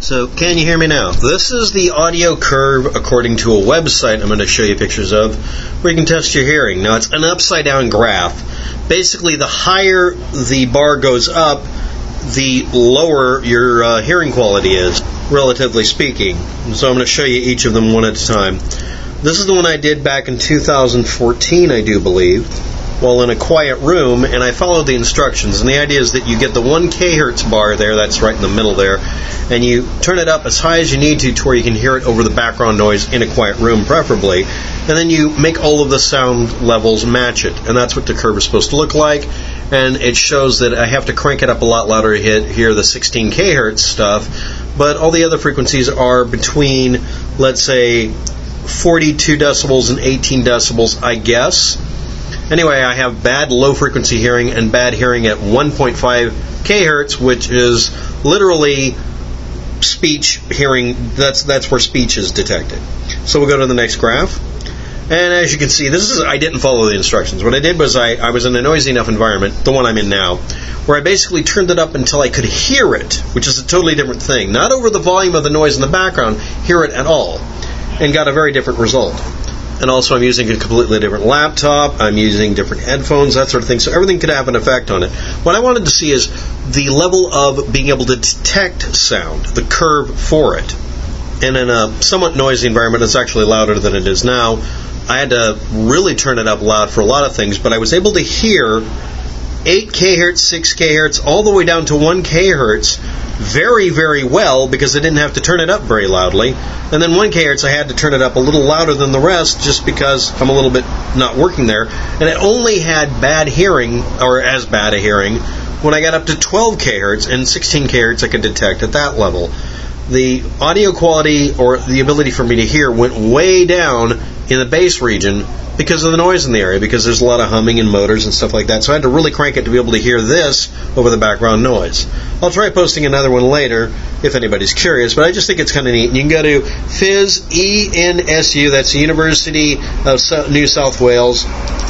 So, can you hear me now? This is the audio curve according to a website I'm going to show you pictures of where you can test your hearing. Now, it's an upside down graph. Basically, the higher the bar goes up, the lower your hearing quality is, relatively speaking. So I'm going to show you each of them one at a time. This is the one I did back in 2014, I do believe, while in a quiet room, and I followed the instructions. And the idea is that you get the 1 kHz bar there, that's right in the middle there, and you turn it up as high as you need to where you can hear it over the background noise in a quiet room, preferably. And then you make all of the sound levels match it. And that's what the curve is supposed to look like. And it shows that I have to crank it up a lot louder to hear the 16 kHz stuff. But all the other frequencies are between, let's say, 42 decibels and 18 decibels, I guess. Anyway, I have bad low-frequency hearing and bad hearing at 1.5 kHz, which is literally speech hearing. That's where speech is detected. So we'll go to the next graph. And as you can see, I didn't follow the instructions. What I did was I was in a noisy enough environment, the one I'm in now, where I basically turned it up until I could hear it, which is a totally different thing. Not over the volume of the noise in the background, hear it at all, and got a very different result. And also I'm using a completely different laptop, I'm using different headphones, that sort of thing, so everything could have an effect on it. What I wanted to see is the level of being able to detect sound, the curve for it. And in a somewhat noisy environment, it's actually louder than it is now. I had to really turn it up loud for a lot of things, but I was able to hear 8 kHz, 6 kHz, all the way down to 1 kHz very, very well because I didn't have to turn it up very loudly. And then 1 kHz I had to turn it up a little louder than the rest just because I'm a little bit not working there. And it only had bad hearing, or as bad a hearing, when I got up to 12 kHz and 16 kHz I could detect at that level. The audio quality or the ability for me to hear went way down in the bass region because of the noise in the area, because there's a lot of humming and motors and stuff like that. So I had to really crank it to be able to hear this over the background noise. I'll try posting another one later if anybody's curious, but I just think it's kind of neat. And you can go to FIS, ENSU, that's the University of New South Wales,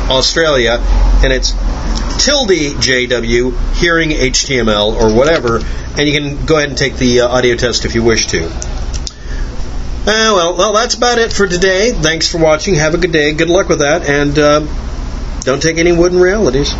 Australia, and it's ~JW, hearing HTML or whatever, and you can go ahead and take the audio test if you wish to. Well, that's about it for today. Thanks for watching. Have a good day. Good luck with that, and don't take any wooden realities.